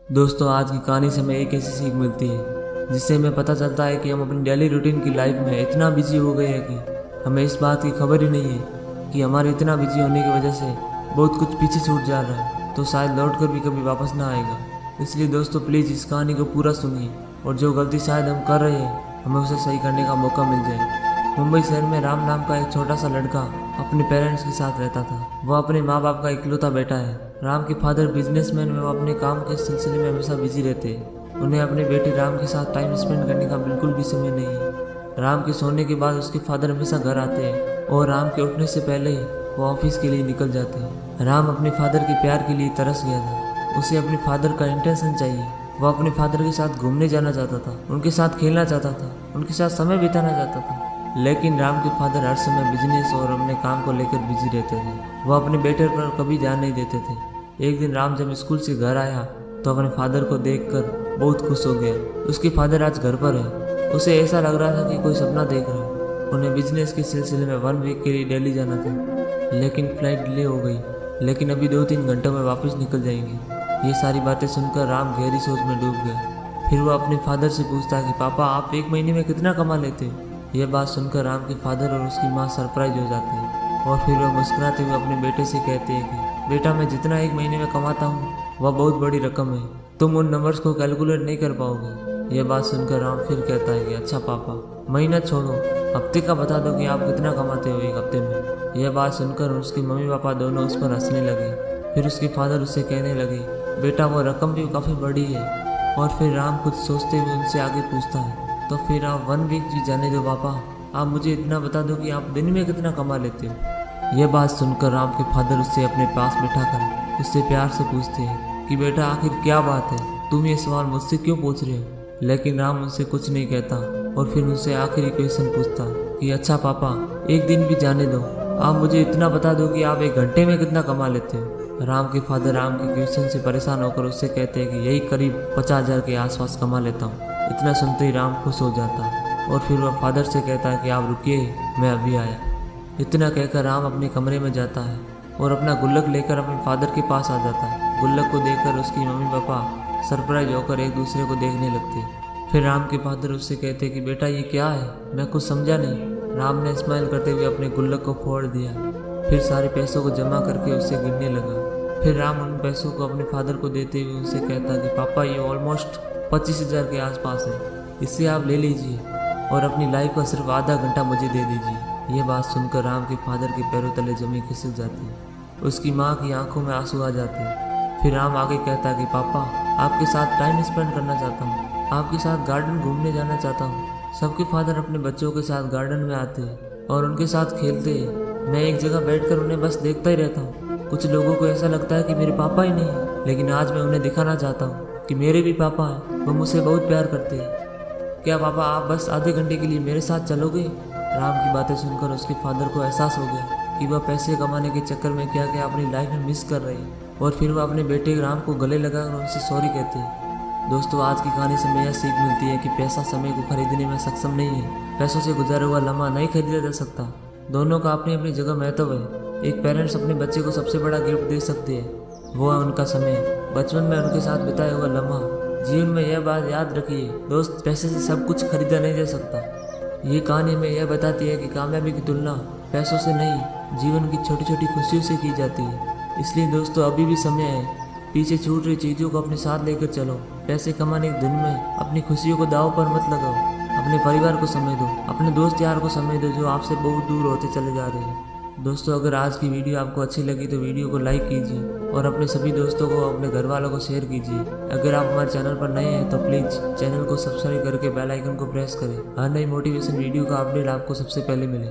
दोस्तों, आज की कहानी से हमें एक ऐसी सीख मिलती है जिससे हमें पता चलता है कि हम अपनी डेली रूटीन की लाइफ में इतना बिजी हो गए हैं कि हमें इस बात की खबर ही नहीं है कि हमारे इतना बिजी होने की वजह से बहुत कुछ पीछे छूट जा रहा है, तो शायद लौट कर भी कभी वापस ना आएगा। इसलिए दोस्तों, प्लीज़ इस कहानी को पूरा सुनिए और जो गलती शायद हम कर रहे हैं हमें उसे सही करने का मौका मिल जाए। मुंबई शहर में राम नाम का एक छोटा सा लड़का अपने पेरेंट्स के साथ रहता था। वह अपने माँ बाप का इकलौता बेटा है। राम के फादर बिजनेसमैन में, वो अपने काम के सिलसिले में हमेशा बिजी रहते हैं। उन्हें अपने बेटे राम के साथ टाइम स्पेंड करने का बिल्कुल भी समय नहीं है। राम के सोने के बाद उसके फादर हमेशा घर आते हैं और राम के उठने से पहले ही वो ऑफिस के लिए निकल जाते हैं। राम अपने फादर के प्यार के लिए तरस गया था। उसे अपने फादर का इंटेंशन चाहिए। वह अपने फादर के साथ घूमने जाना चाहता था, उनके साथ खेलना चाहता था, उनके साथ समय बिताना चाहता था। लेकिन राम के फादर हर समय बिजनेस और अपने काम को लेकर बिजी रहते थे। वह अपने बेटे पर कभी ध्यान नहीं देते थे। एक दिन राम जब स्कूल से घर आया तो अपने फादर को देखकर बहुत खुश हो गया। उसके फादर आज घर पर है। उसे ऐसा लग रहा था कि कोई सपना देख रहा है। उन्हें बिजनेस के सिलसिले में 1 वीक के लिए दिल्ली जाना था, लेकिन फ्लाइट डिले हो गई। लेकिन अभी 2-3 घंटों में वापस निकल जाएंगे। ये सारी बातें सुनकर राम गहरी सोच में डूब गया। फिर वो अपने फादर से पूछता है कि पापा, आप एक महीने में कितना कमा लेते हो? यह बात सुनकर राम के फादर और उसकी माँ सरप्राइज हो जाते हैं और फिर वह मुस्कुराते हुए अपने बेटे से कहते हैं कि बेटा, मैं जितना एक महीने में कमाता हूँ वह बहुत बड़ी रकम है। तुम उन नंबर्स को कैलकुलेट नहीं कर पाओगे। यह बात सुनकर राम फिर कहता है कि अच्छा पापा, महीना छोड़ो, हफ्ते का बता दो कि आप कितना कमाते हो एक हफ्ते में। यह बात सुनकर उसके मम्मी पापा दोनों उस पर हंसने लगे। फिर उसके फादर उससे कहने लगे, बेटा वो रकम भी काफ़ी बड़ी है। और फिर राम कुछ सोचते हुए उनसे आगे पूछता है, तो फिर आप 1 वीक भी जाने दो पापा, आप मुझे इतना बता दो कि आप दिन में कितना कमा लेते हो। यह बात सुनकर राम के फादर उससे अपने पास बिठाकर उससे प्यार से पूछते हैं कि बेटा, आखिर क्या बात है, तुम ये सवाल मुझसे क्यों पूछ रहे हो? लेकिन राम उनसे कुछ नहीं कहता और फिर उनसे आखिरी क्वेश्चन पूछता कि अच्छा पापा, एक दिन भी जाने दो, आप मुझे इतना बता दो कि आप 1 घंटे में कितना कमा लेते हो। राम के फादर राम के क्वेश्चन से परेशान होकर उससे कहते हैं कि यही करीब 50,000 के आसपास कमा लेता हूँ। इतना सुनते ही राम खुश हो जाता और फिर वह फादर से कहता है कि आप रुकिए, मैं अभी आया। इतना कहकर राम अपने कमरे में जाता है और अपना गुल्लक लेकर अपने फादर के पास आ जाता है। गुल्लक को देखकर उसकी मम्मी पापा सरप्राइज होकर एक दूसरे को देखने लगते हैं। फिर राम के फादर उससे कहते हैं कि बेटा, ये क्या है, मैं कुछ समझा नहीं। राम ने स्माइल करते हुए अपने गुल्लक को फोड़ दिया। फिर सारे पैसों को जमा करके उससे गिनने लगा। फिर राम उन पैसों को अपने फादर को देते हुए उनसे कहता कि पापा, ये ऑलमोस्ट 25,000 के आसपास है, इससे आप ले लीजिए और अपनी लाइफ का सिर्फ आधा घंटा मुझे दे दीजिए। यह बात सुनकर राम के फादर के पैरों तले जमीन खिसक जाती है। उसकी माँ की आंखों में आंसू आ जाते हैं। फिर राम आगे कहता है कि पापा, आपके साथ टाइम स्पेंड करना चाहता हूँ, आपके साथ गार्डन घूमने जाना चाहता हूँ। सबके फादर अपने बच्चों के साथ गार्डन में आते हैं और उनके साथ खेलते हैं। मैं एक जगह बैठकर उन्हें बस देखता ही रहता हूँ। कुछ लोगों को ऐसा लगता है कि मेरे पापा ही नहीं है, लेकिन आज मैं उन्हें दिखाना चाहता हूँ कि मेरे भी पापा हैं, वो मुझसे बहुत प्यार करते हैं। क्या पापा, आप बस आधे घंटे के लिए मेरे साथ चलोगे? राम की बातें सुनकर उसके फादर को एहसास हो गया कि वह पैसे कमाने के चक्कर में क्या क्या अपनी लाइफ में मिस कर रही है। और फिर वह अपने बेटे राम को गले लगाकर उनसे सॉरी कहते हैं। दोस्तों, आज की कहानी से हमें यह सीख मिलती है कि पैसा समय को खरीदने में सक्षम नहीं है। पैसों से गुजारा हुआ लम्हा नहीं खरीदा जा सकता। दोनों का अपनी अपनी जगह महत्व है। एक पेरेंट्स अपने बच्चे को सबसे बड़ा गिफ्ट दे सकते हैं, वो है उनका समय। बचपन में उनके साथ बिताया हुआ लम्हा। जीवन में यह बात याद रखिए दोस्त, पैसे से सब कुछ खरीदा नहीं जा सकता। ये कहानी हमें यह बताती है कि कामयाबी की तुलना पैसों से नहीं, जीवन की छोटी छोटी खुशियों से की जाती है। इसलिए दोस्तों, अभी भी समय है, पीछे छूट रही चीज़ों को अपने साथ लेकर चलो। पैसे कमाने के धुन में अपनी खुशियों को दांव पर मत लगाओ। अपने परिवार को समय दो, अपने दोस्त यार को समय दो जो आपसे बहुत दूर होते चले जा रहे हैं। दोस्तों, अगर आज की वीडियो आपको अच्छी लगी तो वीडियो को लाइक कीजिए और अपने सभी दोस्तों को, अपने घर वालों को शेयर कीजिए। अगर आप हमारे चैनल पर नए हैं तो प्लीज़ चैनल को सब्सक्राइब करके बेल आइकन को प्रेस करें। हर नई मोटिवेशन वीडियो का अपडेट आपको सबसे पहले मिले।